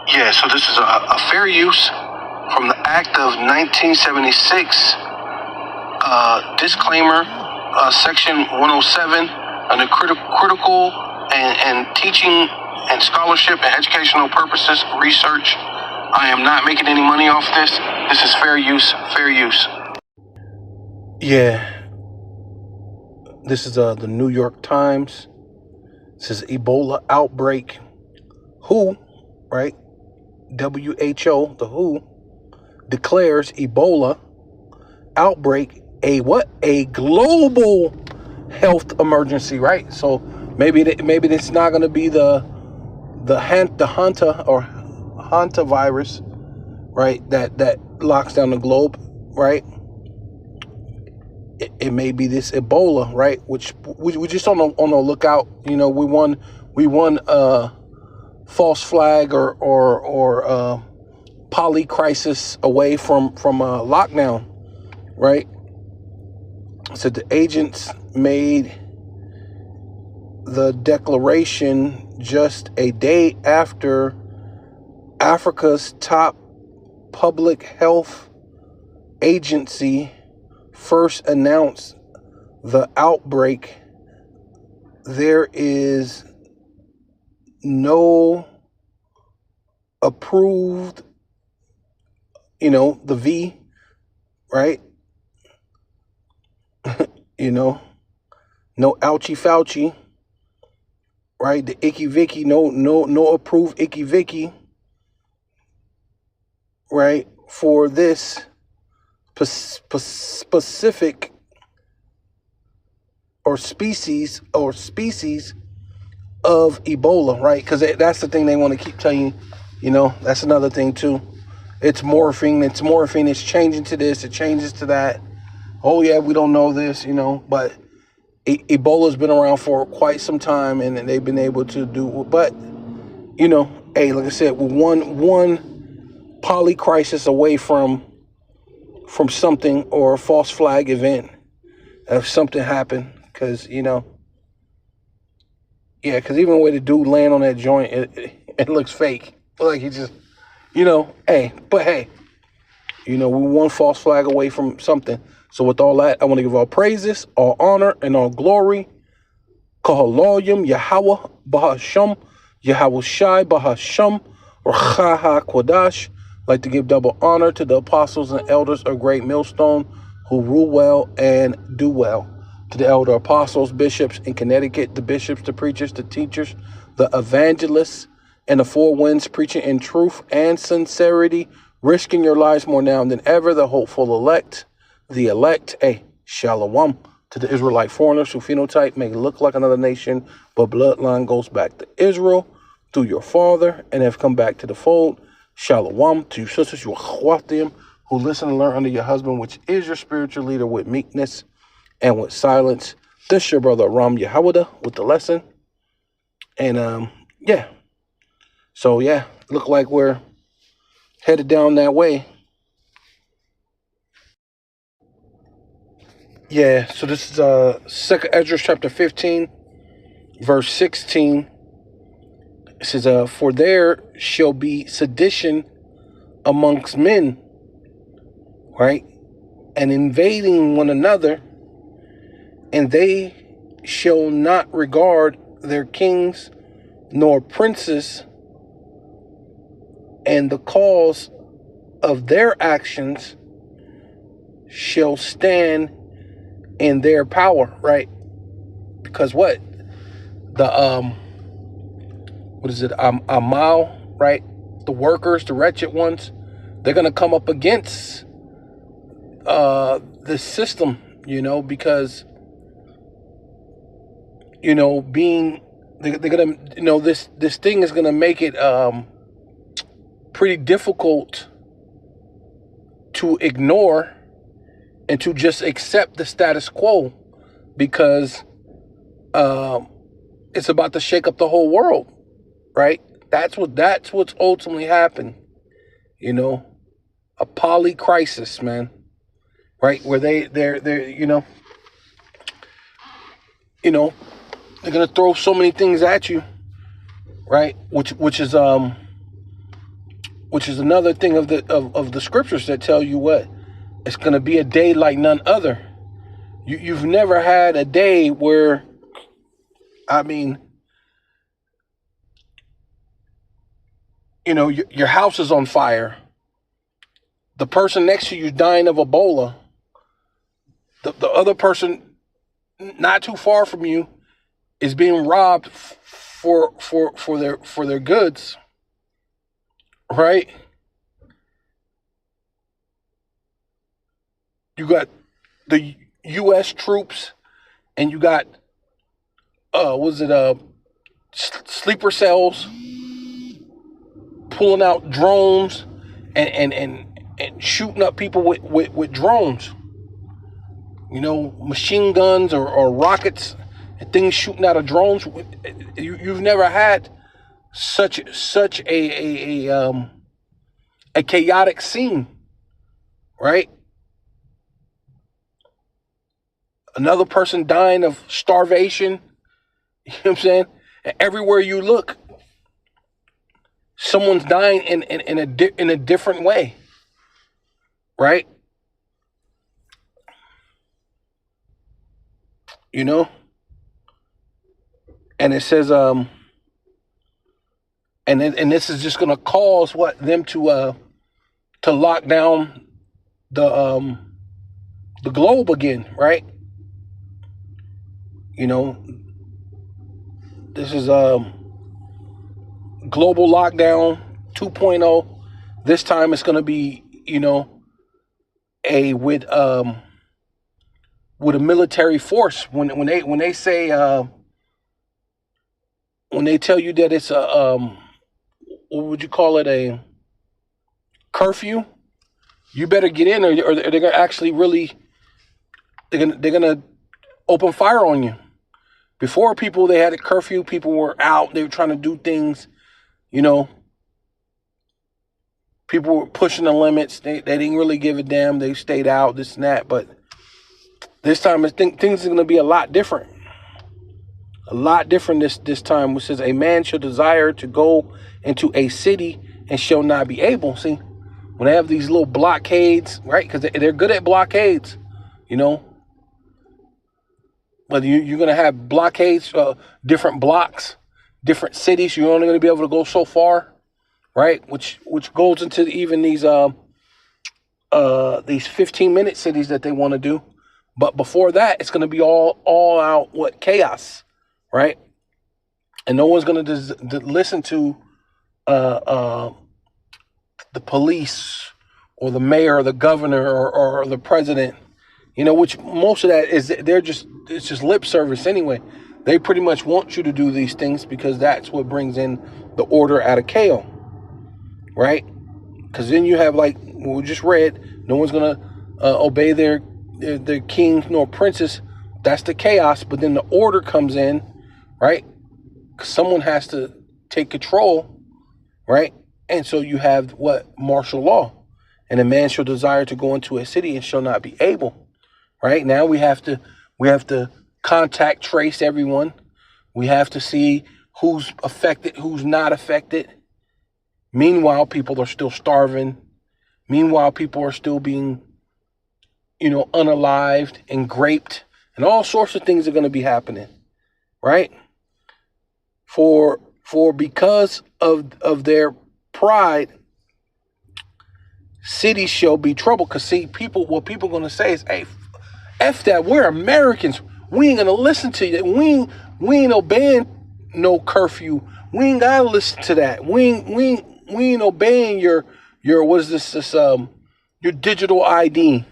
Yeah, so this is a fair use from the Act of 1976. Disclaimer, Section 107, under critical and teaching and scholarship and educational purposes, research. I am not making any money off this. This is fair use, fair use. Yeah, this is the New York Times. This is Ebola outbreak. WHO, right? WHO, the WHO, declares Ebola outbreak a global health emergency, right? So maybe it's not going to be the Hanta virus, right? That locks down the globe, right? It may be this Ebola, right? Which we just on the lookout. You know, we won false flag or poly crisis away from lockdown, right? So the agents made the declaration just a day after Africa's top public health agency first announced the outbreak. There is no approved, the V, right? No ouchie Fauci, right? The icky vicky, no approved icky vicky, right? For this specific or species of Ebola, right? Because that's the thing they want to keep telling you. That's another thing too. It's morphing, it's changing to this, it changes to that. Oh yeah, we don't know this, but Ebola's been around for quite some time, and they've been able to do. But hey, like I said, we're one poly crisis away from something, or a false flag event, if something happened, because because even the way the dude land on that joint, it looks fake, like he just hey, we're one false flag away from something. So with all that, I want to give all praises, all honor, and all glory. Kahaloyim Yahweh Bahasham, Yahweh Shai Bahasham, Rachaha Kwadash. Like to give double honor to the apostles and elders of Great Millstone who rule well and do well. To the elder apostles, bishops in Connecticut, the bishops, the preachers, the teachers, the evangelists, and the four winds preaching in truth and sincerity, risking your lives more now than ever, the hopeful elect, shalom. To the Israelite foreigners who phenotype may look like another nation, but bloodline goes back to Israel through your father and have come back to the fold. Shalom. To you sisters, you achwatim, who listen and learn under your husband, which is your spiritual leader, with meekness and with silence. This your brother Ram Yahawada with the lesson. And so look like we're headed down that way. Yeah, so this is 2nd Ezra chapter 15, verse 16. It says, for there shall be sedition amongst men, right? And invading one another, and they shall not regard their kings nor princes, and the cause of their actions shall stand in their power, right? Because what? Amal, right? The workers, the wretched ones, they're going to come up against the system, because, being, they're going to, this thing is going to make it pretty difficult to ignore and to just accept the status quo, because it's about to shake up the whole world, right? That's what's ultimately happened, a poly crisis, man, right? Where they're they're gonna throw so many things at you, right? Which is which is another thing of the scriptures that tell you what it's going to be a day like none other. You've never had a day where, I mean, your house is on fire. The person next to you is dying of Ebola. The other person not too far from you is being robbed for their goods, right? You got the U.S. troops, and you got sleeper cells pulling out drones and shooting up people with drones. Machine guns or rockets and things shooting out of drones. You've never had such a chaotic scene, right? Another person dying of starvation. You know what I'm saying? And everywhere you look, someone's dying in a different way, right? And it says, and this is just gonna cause them to lock down the globe again, right? This is global lockdown 2.0. This time it's gonna be with a military force. When they say when they tell you that it's a what would you call it, a curfew, you better get in, or they're gonna actually really they're gonna open fire on you. Before, they had a curfew. People were out. They were trying to do things. People were pushing the limits. They didn't really give a damn. They stayed out, this and that. But this time, I think things are going to be a lot different. A lot different this time, which says, a man shall desire to go into a city and shall not be able. See, when they have these little blockades, right? Because they're good at blockades, But you're going to have blockades, different blocks, different cities. You're only going to be able to go so far, right? Which goes into even these 15-minute cities that they want to do. But before that, it's going to be all out chaos, right? And no one's going to listen to the police or the mayor or the governor or the president. Which most of that is it's just lip service anyway. They pretty much want you to do these things because that's what brings in the order out of chaos, right? Because then you have, like we just read, no one's gonna obey their king nor princess. That's the chaos. But then the order comes in, right? 'Cause someone has to take control, right? And so you have martial law, and a man shall desire to go into a city and shall not be able. Right now we have to contact trace everyone. We have to see who's affected, who's not affected. Meanwhile, people are still starving. Meanwhile, people are still being, unalived and graped, and all sorts of things are going to be happening, right? For because of their pride, cities shall be troubled. Because see, what people are going to say is, hey, F that, we're Americans. We ain't gonna listen to you. We ain't obeying no curfew. We ain't gotta listen to that. We ain't obeying your what is this your digital ID.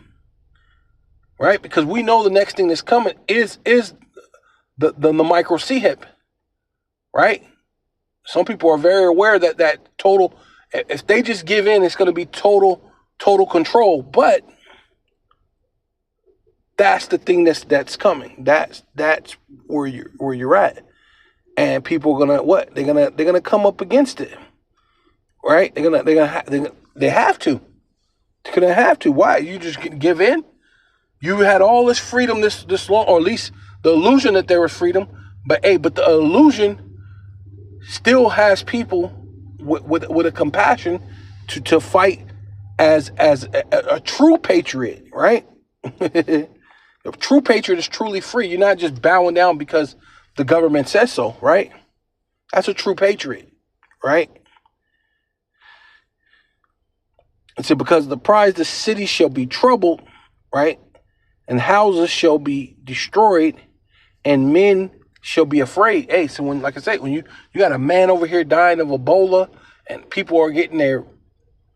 Right? Because we know the next thing that's coming is the micro C-hip. Right? Some people are very aware that total, if they just give in, it's gonna be total control. But that's the thing that's coming. That's where you're at, and people are gonna they're gonna come up against it, right? They have to. They're gonna have to. Why? You just give in? You had all this freedom this long, or at least the illusion that there was freedom. But the illusion still has people with a compassion to fight as a true patriot, right? A true patriot is truly free. You're not just bowing down because the government says so, right? That's a true patriot, right? It said, because of the prize, the city shall be troubled, right? And houses shall be destroyed, and men shall be afraid. Hey, so when, like I said, when you got a man over here dying of Ebola, and people are getting their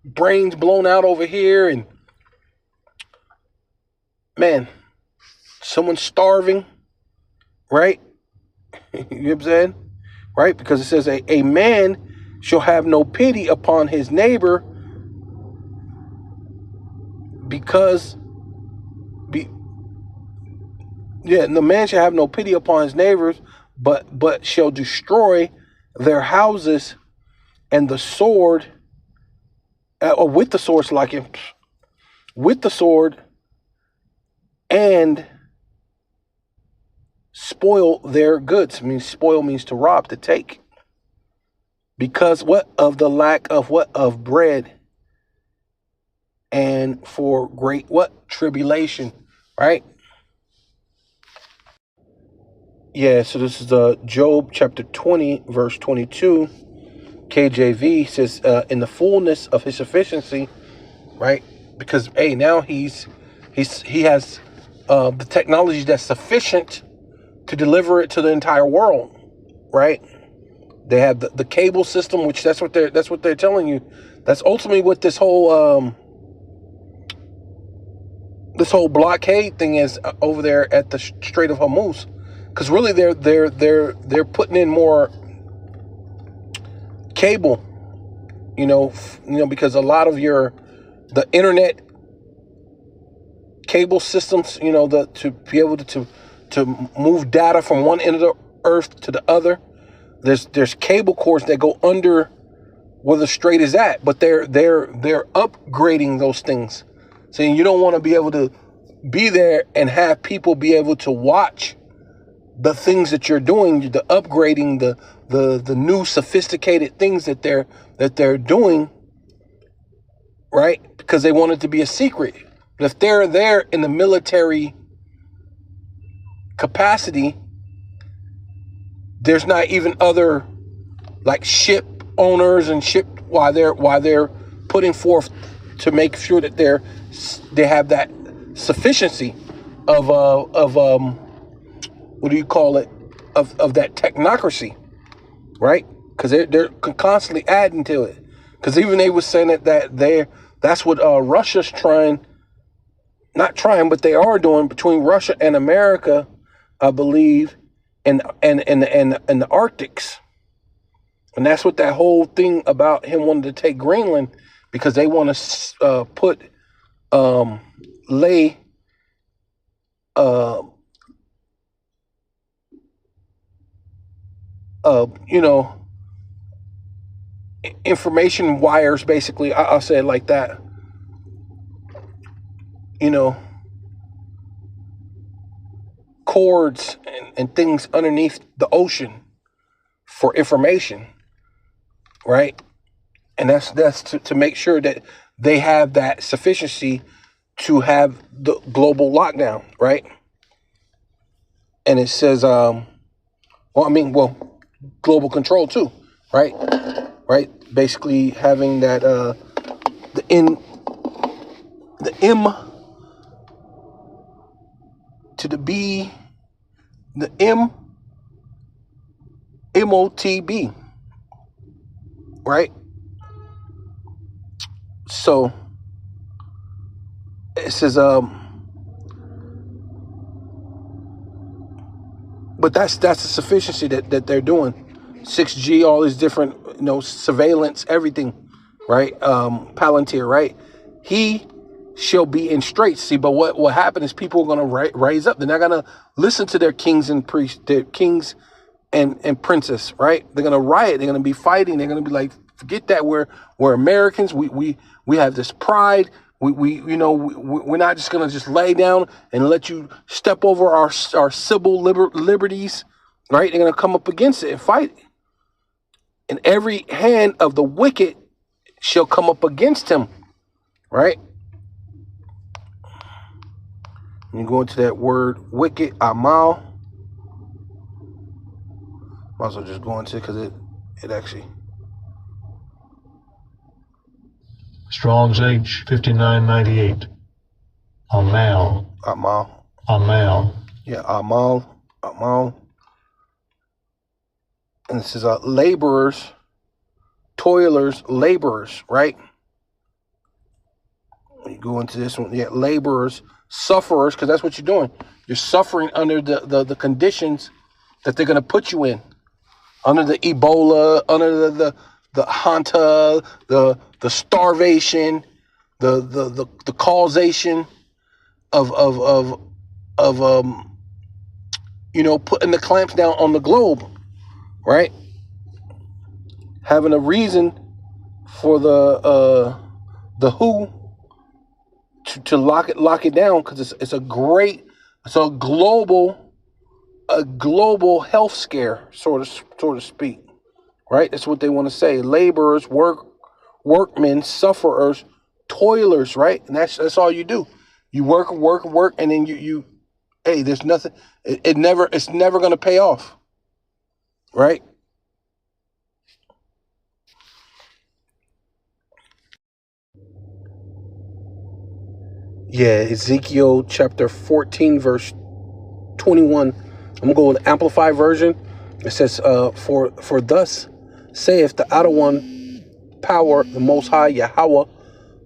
brains blown out over here, and man, someone's starving, right? You know what I'm saying? Right? Because it says a man shall have no pity upon his neighbor, because the man shall have no pity upon his neighbors, but shall destroy their houses, and the sword, or with the sword, like him, with the sword, and spoil their goods. I mean, spoil means to rob, to take. Because what? Of the lack of what? Of bread. And for great what? Tribulation, right? Yeah, so this is Job chapter 20, verse 22. KJV says, in the fullness of his sufficiency, right? Because, hey, now he has the technology that's sufficient to deliver it to the entire world, right? They have the cable system, which that's what they're telling you. That's ultimately what this whole blockade thing is over there at the Strait of Hormuz. Because really, they're putting in more cable, because a lot of the internet cable systems, to be able to move data from one end of the earth to the other. There's cable cords that go under where the strait is at, but they're upgrading those things. So you don't want to be able to be there and have people be able to watch the things that you're doing, the upgrading, the new sophisticated things that they're doing, right? Because they want it to be a secret. But if they're there in the military capacity, there's not even other like ship owners and ship while they're putting forth to make sure that they have that sufficiency of what do you call it, of that technocracy, right? Because they're constantly adding to it. Because even they were saying that's what Russia's not trying, but they are doing between Russia and America, I believe, and the Arctics. And that's what that whole thing about him wanting to take Greenland, because they want to lay information wires, basically. I'll say it like that. Cords and things underneath the ocean for information, right? And that's to make sure that they have that sufficiency to have the global lockdown, right? And it says, global control too, right? Right? Basically having that the M to the B, the MOTB, right? So it says, but that's the sufficiency that they're doing. 6G, all these different, surveillance, everything, right? Palantir, right? He shall be in straits. See, but what happened is people are going to rise up. They're not going to listen to their kings and priests, their kings and princes, right? They're going to riot. They're going to be fighting. They're going to be like, forget that. We're Americans. We have this pride. We're not just going to just lay down and let you step over our civil liberties, right? They're going to come up against it and fight. And every hand of the wicked shall come up against him, right? When you go into that word wicked, amal, might as well just go into it because it actually. Strong's H 5998. Amal. Amal. Amal. Yeah, amal. And this is laborers, toilers, laborers, right? When you go into this one, yeah, laborers, sufferers, because that's what you're doing. You're suffering under the conditions that they're going to put you in. Under the Ebola, under the Hanta, the starvation, the causation of putting the clamps down on the globe, right? Having a reason for the WHO to lock it down, because it's a global health scare, so to speak, right? That's what they want to say. Laborers, workmen, sufferers, toilers, right? And that's all you do. You work, and then you hey, there's nothing. It's never going to pay off, right? Yeah, Ezekiel chapter 14, verse 21. I'm going to go with the Amplified version. It says, for thus saith the outer one power, the Most High, Yahweh,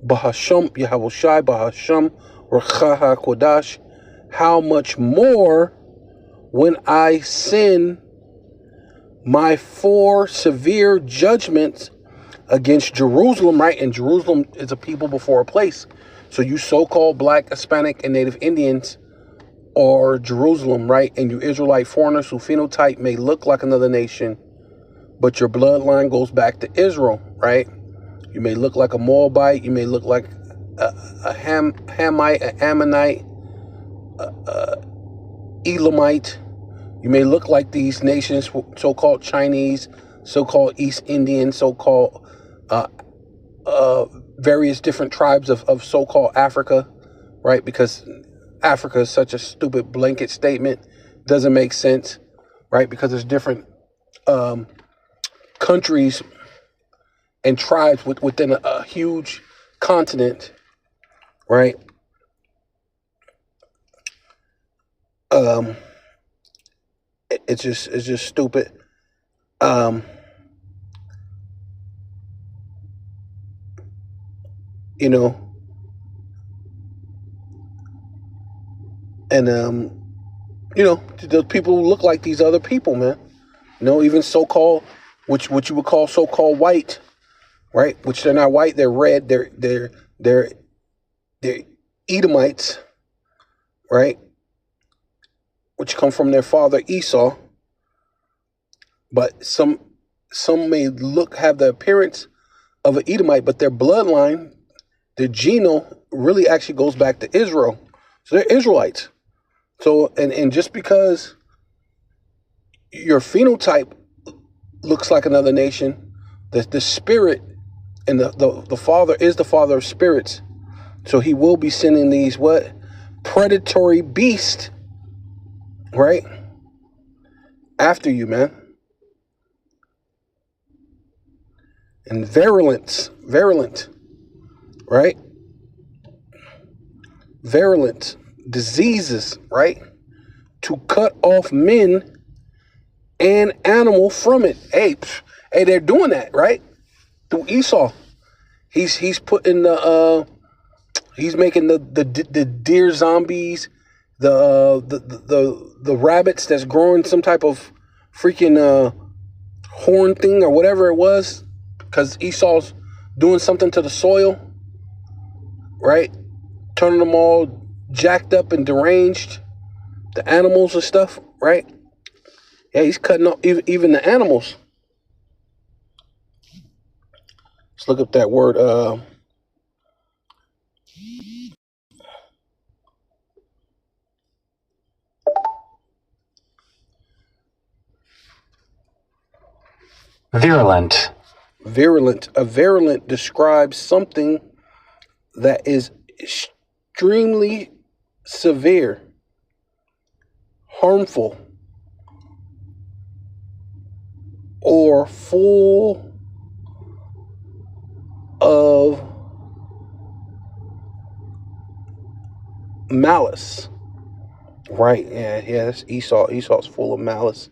Bahasham, Yahawashi, Bahasham, Rachaha Kodash, how much more when I send my 4 severe judgments against Jerusalem, right? And Jerusalem is a people before a place. So you so-called Black, Hispanic, and Native Indians are Jerusalem, right? And you Israelite foreigners who phenotype may look like another nation, but your bloodline goes back to Israel, right? You may look like a Moabite. You may look like a Hamite, an Ammonite, Elamite. You may look like these nations, so-called Chinese, so-called East Indian, so-called various different tribes of so-called Africa, right? Because Africa is such a stupid blanket statement. Doesn't make sense, right? Because there's different countries and tribes within a huge continent, right? It's just stupid. And the people who look like these other people, man. Even so-called, what you would call so-called white, right? Which they're not white, they're red, they're Edomites, right? Which come from their father Esau. But some may have the appearance of an Edomite, but their bloodline, their genome really actually goes back to Israel. So they're Israelites. So and just because your phenotype looks like another nation, the spirit and the Father is the Father of spirits. So he will be sending these predatory beasts, right, after you, man. And virulent, right? Virulent diseases, right? To cut off men and animal from it. Hey, they're doing that, right? Through Esau. He's putting he's making the deer zombies, the rabbits that's growing some type of freaking horn thing or whatever it was, because Esau's doing something to the soil, right? Turning them all jacked up and deranged, the animals and stuff, right? Yeah, he's cutting off even the animals. Let's look up that word. Virulent. Virulent. A virulent describes something that is extremely severe, harmful, or full of malice. Right? Yeah, that's Esau. Esau's full of malice,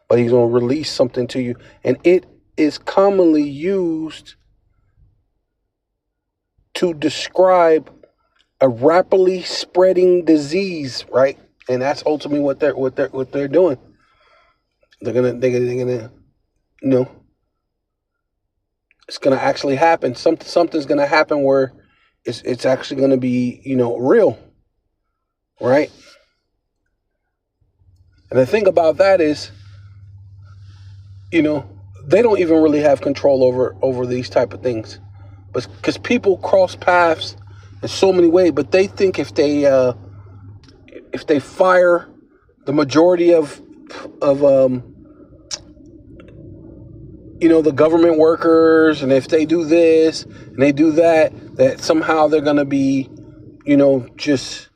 but he's going to release something to you. And it is commonly used to describe a rapidly spreading disease, right? And that's ultimately what they're doing. They're gonna it's gonna actually happen. Something's gonna happen where it's actually gonna be, real, right? And the thing about that is, they don't even really have control over these type of things, but because people cross paths in so many ways, but they think if they fire the majority of the government workers, and if they do this and they do that somehow they're gonna be, just,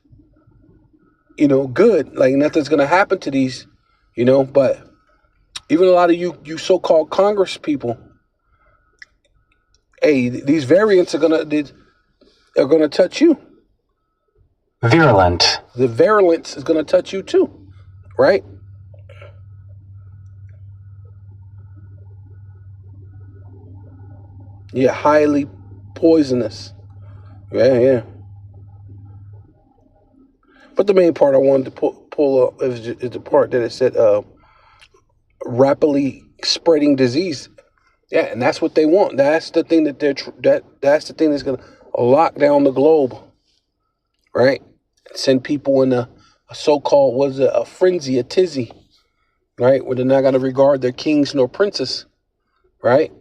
good. Like nothing's gonna happen to these, but even a lot of you so-called Congress people, hey, these variants are gonna touch you. Virulent. The virulence is gonna touch you too, right? Yeah, highly poisonous. Yeah. But the main part I wanted to pull up is the part that it said rapidly spreading disease. Yeah, and that's what they want. That's the thing that that's the thing that's gonna lock down the globe, right? Send people in a so-called a frenzy, a tizzy, right? Where they're not gonna regard their kings nor princes, right?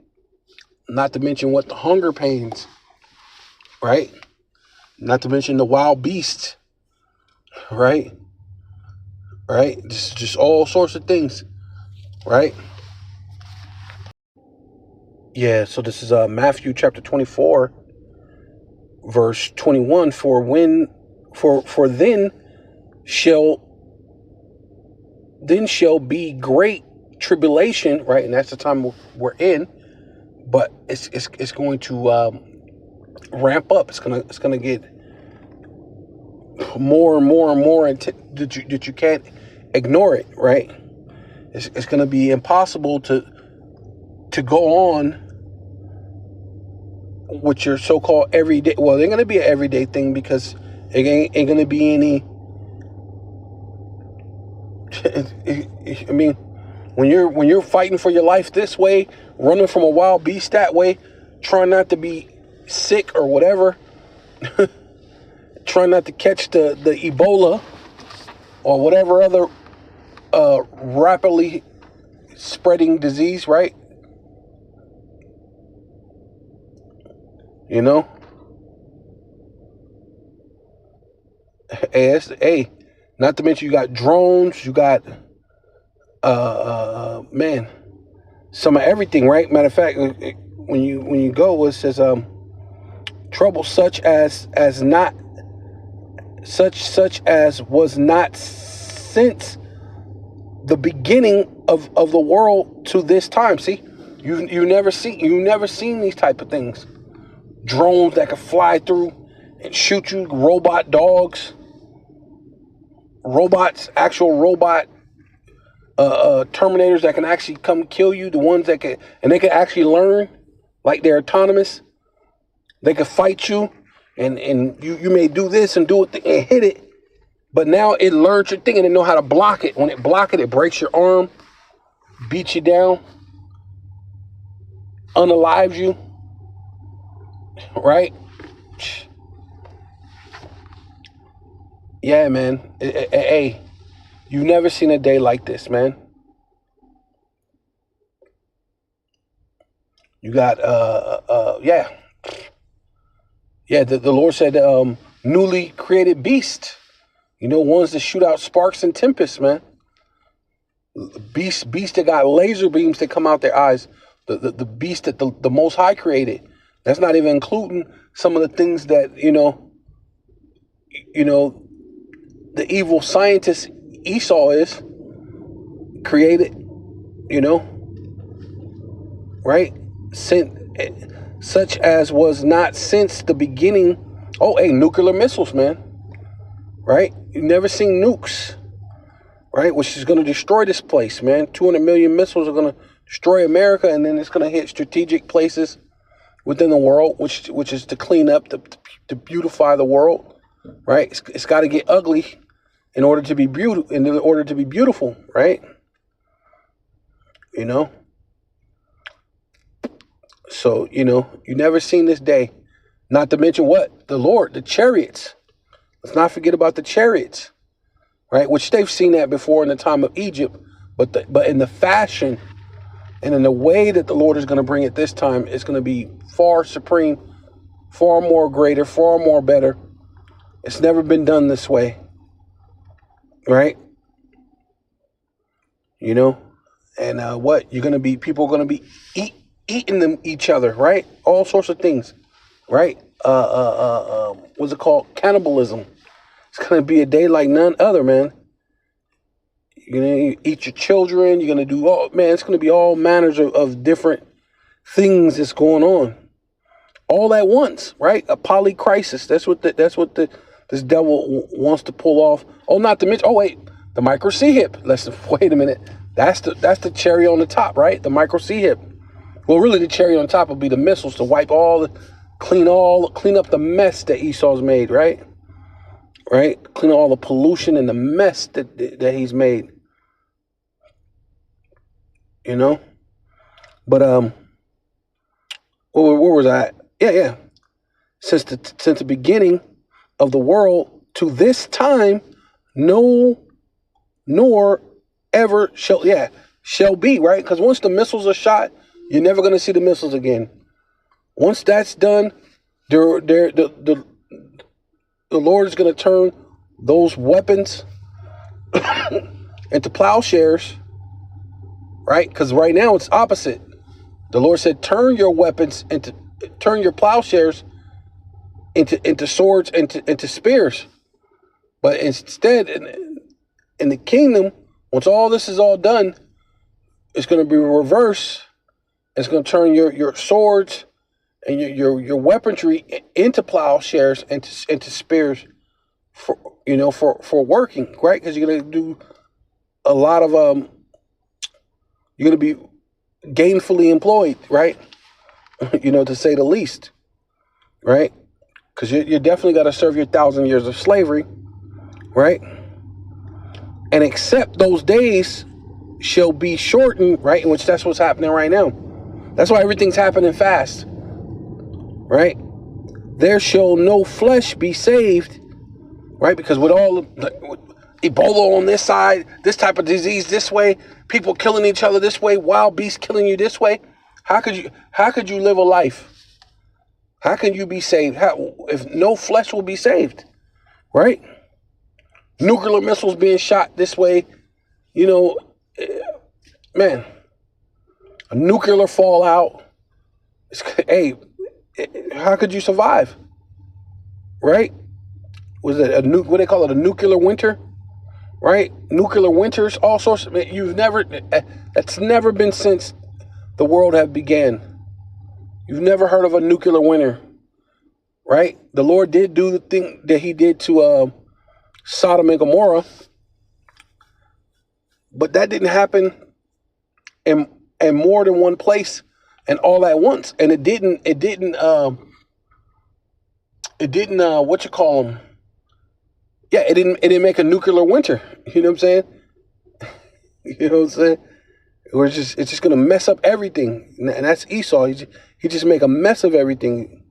Not to mention the hunger pains, right? Not to mention the wild beasts, right? Right? Just all sorts of things, right? Yeah, so this is Matthew chapter 24, verse 21. For then shall be great tribulation, right? And that's the time we're in, but it's going to ramp up. It's gonna get more and more and more that you can't ignore it, right? It's gonna be impossible to go on with your so-called everyday. Well, they're gonna be an everyday thing because it ain't gonna be any. I mean, when you're fighting for your life this way, running from a wild beast that way, trying not to be sick or whatever, trying not to catch the Ebola or whatever other rapidly spreading disease, right? Hey, not to mention you got drones, you got man, some of everything, right? Matter of fact, when you go, it says trouble such as was not since the beginning of the world to this time. See, you never seen these type of things. Drones that can fly through and shoot you, robot dogs, actual robot terminators that can actually come kill you, the ones that can, and they can actually learn, like they're autonomous. They can fight you, and you may do this and do it and hit it, but now it learns your thing and it know how to block it. When it block it, it breaks your arm, beats you down, unalives you, right? Yeah, man. Hey, you've never seen a day like this, man. You got the Lord said newly created beast, ones that shoot out sparks and tempests, man. Beast that got laser beams that come out their eyes. the beast that the Most High created. That's not even including some of the things that, the evil scientist Esau is created, right? Such as was not since the beginning. Oh, hey, nuclear missiles, man. Right? You've never seen nukes, right? Which is going to destroy this place, man. 200 million missiles are going to destroy America, and then it's going to hit strategic places within the world, which is to clean up, to beautify the world, right? It's got to get ugly in order to be beautiful, right? So, you never seen this day. Not to mention what? The chariots. Let's not forget about the chariots, right? Which they've seen that before in the time of Egypt, but in the fashion and in the way that the Lord is going to bring it this time, it's going to be far supreme, far more greater, far more better. It's never been done this way, right? And what you're going to be, people are going to be eating each other, right? All sorts of things, right? What's it called? Cannibalism. It's going to be a day like none other, man. You're going to eat your children. You're going to do it's going to be all manners of different things that's going on all at once, right? A polycrisis. That's what this devil wants to pull off. Oh, not to mention, the micro C hip. Wait a minute. That's the cherry on the top, right? The micro C hip. Well, really, the cherry on top will be the missiles to wipe clean up the mess that Esau's made, right? Right? Clean all the pollution and the mess that he's made. But where was I at? Yeah. Since the beginning of the world to this time, no, nor ever shall be, right? Because once the missiles are shot, you're never going to see the missiles again. Once that's done, the Lord is going to turn those weapons into plowshares, right? Because right now it's opposite. The Lord said, turn your plowshares into swords, into spears. But instead, in the kingdom, once all this is all done, it's going to be reverse. It's going to turn your swords and your weaponry into plowshares, into spears for working, right? Because you're going to do a lot of you're going to be gainfully employed, right? To say the least, right? Because you definitely got to serve your 1,000 years of slavery, right? And except those days shall be shortened, right? In which that's what's happening right now. That's why everything's happening fast, right? There shall no flesh be saved, right? Because with all Ebola on this side, this type of disease this way, people killing each other this way, wild beasts killing you this way, how could you live a life? How can you be saved? If no flesh will be saved, right? Nuclear missiles being shot this way, man, a nuclear fallout. How could you survive? Right? Was it what they call it, a nuclear winter? Right? Nuclear winters, all sorts of, that's never been since the world have began. You've never heard of a nuclear winter, right? The Lord did do the thing that he did to Sodom and Gomorrah, but that didn't happen in more than one place and all at once. And it didn't what you call them? Yeah, it didn't make a nuclear winter. You know what I'm saying? You know what I'm saying? It's just gonna mess up everything, and that's Esau. He just make a mess of everything,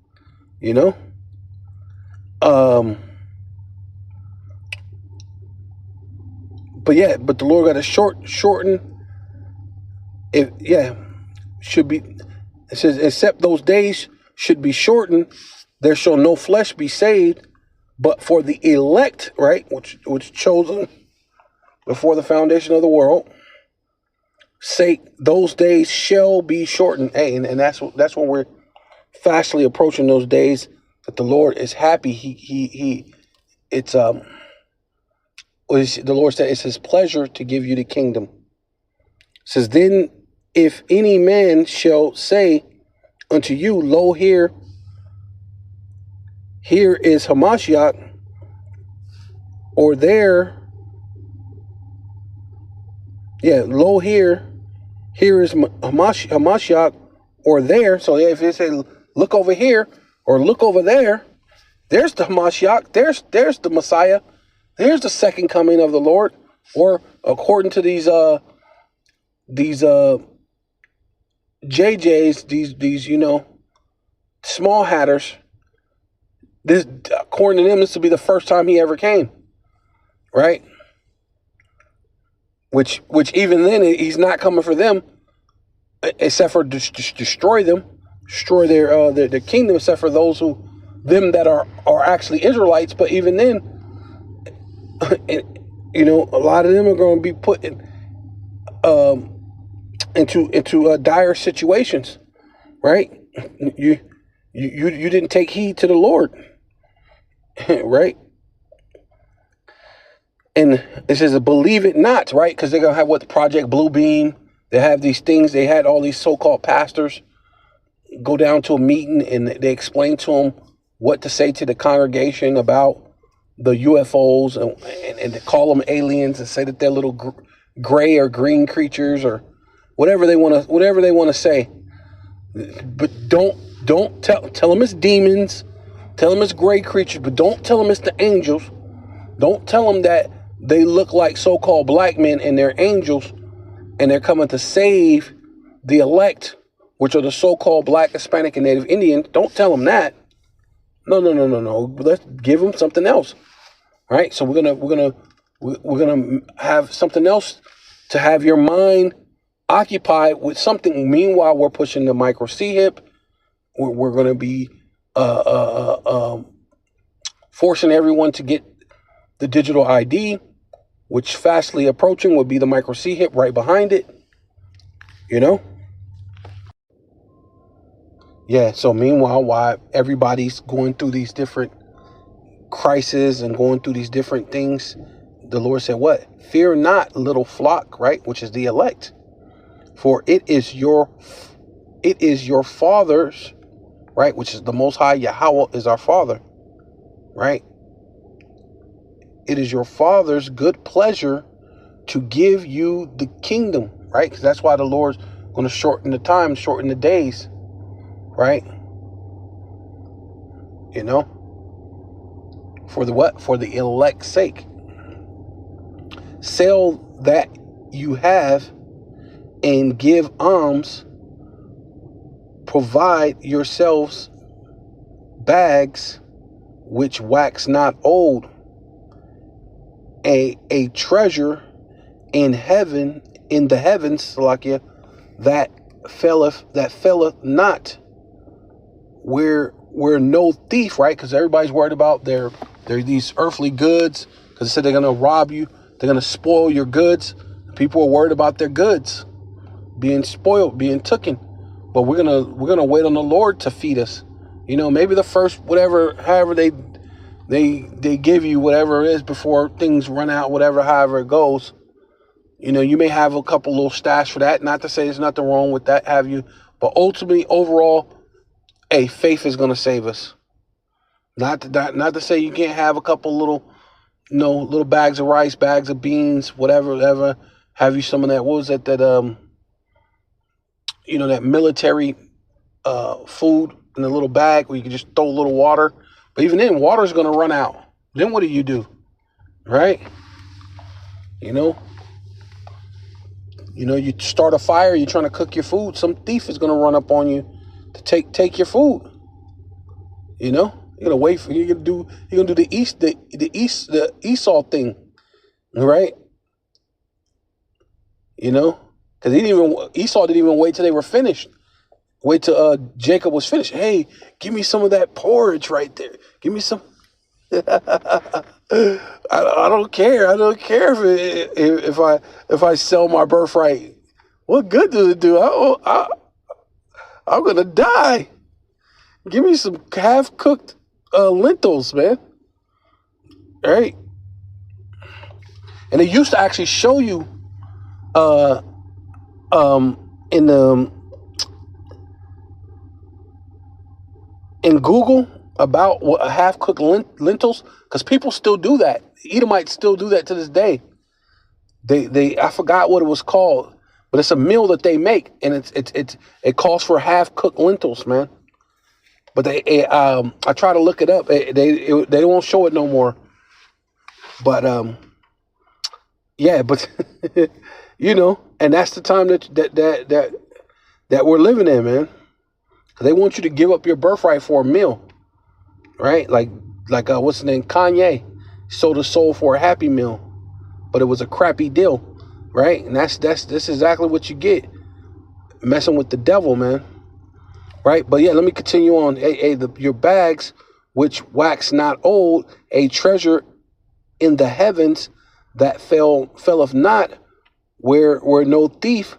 But the Lord got to shorten. Should be. It says, except those days should be shortened, there shall no flesh be saved, but for the elect, right, which chosen before the foundation of the world, sake, those days shall be shortened. Hey, and that's when we're fastly approaching those days that the Lord is happy. It's the Lord said it's his pleasure to give you the kingdom. It says, then if any man shall say unto you, lo, here is Hamashiach, or there, lo, here is Hamashiach, or there. So if they say, look over here or look over there, there's the Hamashiach, there's the Messiah, there's the second coming of the Lord. Or according to these JJs, these small hatters, this, according to them, this will be the first time he ever came, right? Which even then he's not coming for them, except for destroy them, destroy their kingdom, except for those them that are actually Israelites. But even then, a lot of them are going to be put into dire situations, right? You didn't take heed to the Lord, right? And it says, believe it not, right? Because they're going to have what, Project Blue Beam. They have these things. They had all these so-called pastors go down to a meeting and they explain to them what to say to the congregation about the UFOs and to call them aliens and say that they're little gray or green creatures or whatever they want to say. But don't tell them it's demons. Tell them it's gray creatures, but don't tell them it's the angels. Don't tell them that they look like so-called black men and they're angels and they're coming to save the elect, which are the so-called black, Hispanic, and Native Indians. Don't tell them that. No. Let's give them something else, right? So we're gonna have something else to have your mind occupied with something. Meanwhile, we're pushing the micro C-hip. We're gonna be forcing everyone to get the digital ID, which fastly approaching would be the micro C-hip right behind it. Yeah, so meanwhile, while everybody's going through these different crises and going through these different things, the Lord said, what? Fear not, little flock, right? Which is the elect. For it is your Father's, right? Which is the Most High. Yahweh is our Father, right? It is your Father's good pleasure to give you the kingdom, right? Because that's why the Lord's going to shorten the time, shorten the days, right? For the what? For the elect's sake. Sell that you have and give alms. Provide yourselves bags which wax not old, a treasure in heaven, in the heavens, Salakia, that faileth not, where no thief, right? Because everybody's worried about their these earthly goods, because they said they're gonna rob you, they're gonna spoil your goods. People are worried about their goods being spoiled, being taken. But we're gonna wait on the Lord to feed us. Maybe the first however they give you whatever it is before things run out, however it goes. You may have a couple little stash for that. Not to say there's nothing wrong with that, have you? But ultimately, overall, faith is gonna save us. Not to say you can't have a couple little bags of rice, bags of beans, whatever. Have you some of that? What was that that military food in a little bag where you can just throw a little water. But even then, water's going to run out. Then what do? Right? You start a fire, you're trying to cook your food. Some thief is going to run up on you to take your food. You're going to wait for, you're going to do the Esau thing. Right? Because Esau didn't even wait till they were finished. Wait till Jacob was finished. Hey, give me some of that porridge right there. Give me some. I don't care. I don't care if I sell my birthright. What good does it do? I'm gonna die. Give me some half-cooked lentils, man. All right. And they used to actually show you in Google about what half-cooked lentils, because people still do that. Edomites still do that to this day. I forgot what it was called, but it's a meal that they make, and it calls for half-cooked lentils, man. But I try to look it up. They won't show it no more. But yeah, but and that's the time that we're living in, man. 'Cause they want you to give up your birthright for a meal, right? Like what's his name? Kanye sold his soul for a Happy Meal, but it was a crappy deal, right? And that's exactly what you get, messing with the devil, man. Right? But yeah, let me continue on. Your bags, which wax not old, a treasure in the heavens that faileth not, where no thief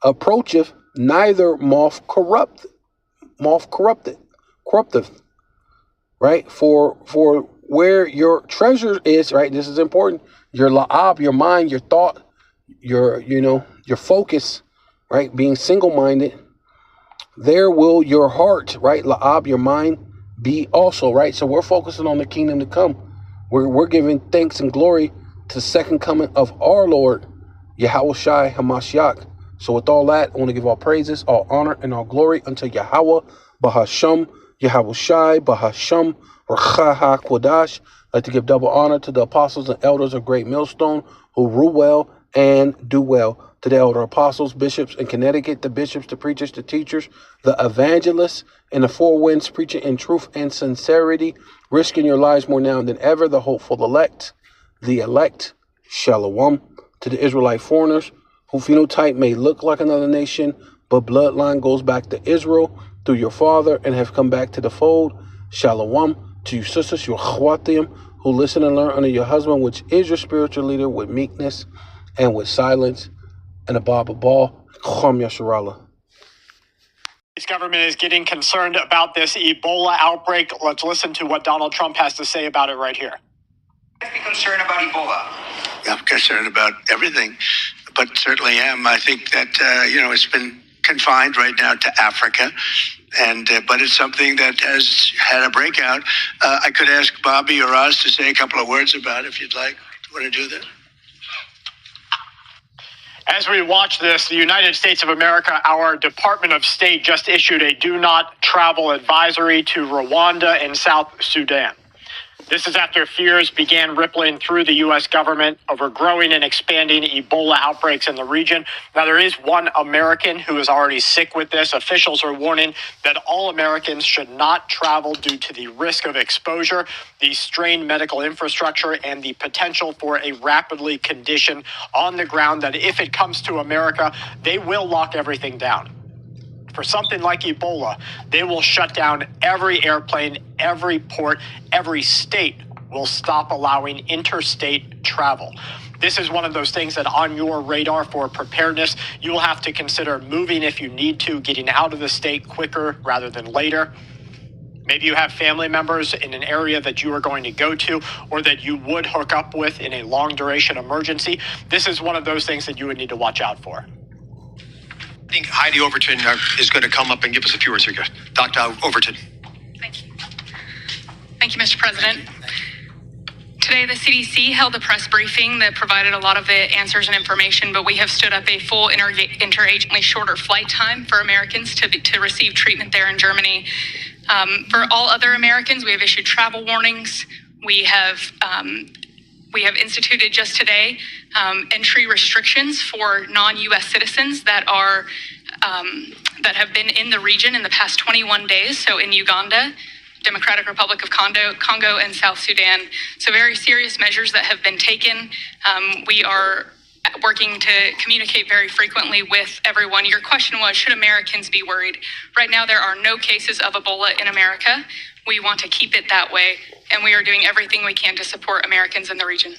approacheth, neither moth corrupteth. Right? For where your treasure is, right? This is important. Your la'ab, your mind, your thought, your focus, right? Being single-minded. There will your heart, right, la'ab, your mind, be also, right? So we're focusing on the kingdom to come. We're giving thanks and glory to the second coming of our Lord, Yahushua HaMashiach. So with all that, I want to give all praises, all honor, and all glory unto Yahweh, Bahasham, Yahushua, Bahasham, Rachaha Kodash. I'd like to give double honor to the apostles and elders of Great Millstone who rule well and do well. To the elder apostles, bishops in Connecticut, the bishops, the preachers, the teachers, the evangelists, and the four winds preaching in truth and sincerity, risking your lives more now than ever, the hopeful elect, Shalom. To the Israelite foreigners, who phenotype may look like another nation, but bloodline goes back to Israel through your father and have come back to the fold, Shalom. To you sisters, your chwatim, who listen and learn under your husband, which is your spiritual leader, with meekness and with silence, and above all, Chom Yasharallah. This government is getting concerned about this Ebola outbreak. Let's listen to what Donald Trump has to say about it right here. Be concerned about Ebola. I'm concerned about everything, but certainly am. I think that, it's been confined right now to Africa, but it's something that has had a breakout. I could ask Bobby or Oz to say a couple of words about it if you'd like. Want to do that? As we watch this, the United States of America, our Department of State just issued a do not travel advisory to Rwanda and South Sudan. This is after fears began rippling through the U.S. government over growing and expanding Ebola outbreaks in the region. Now, there is one American who is already sick with this. Officials are warning that all Americans should not travel due to the risk of exposure, the strained medical infrastructure, and the potential for a rapidly condition on the ground that if it comes to America, they will lock everything down. For something like Ebola, they will shut down every airplane, every port, every state will stop allowing interstate travel. This is one of those things that on your radar for preparedness, you will have to consider moving if you need to, getting out of the state quicker rather than later. Maybe you have family members in an area that you are going to go to or that you would hook up with in a long duration emergency. This is one of those things that you would need to watch out for. I think Heidi Overton is going to come up and give us a few words here. Dr. Overton. Thank you. Thank you, Mr. President. Today, the CDC held a press briefing that provided a lot of the answers and information, but we have stood up a full interagency shorter flight time for Americans to receive treatment there in Germany. For all other Americans, we have issued travel warnings. We have instituted just today entry restrictions for non-U.S. citizens that have been in the region in the past 21 days. So in Uganda, Democratic Republic of Congo, and South Sudan. So very serious measures that have been taken. We are working to communicate very frequently with everyone. Your question was, should Americans be worried? Right now, there are no cases of Ebola in America. We want to keep it that way, and we are doing everything we can to support Americans in the region.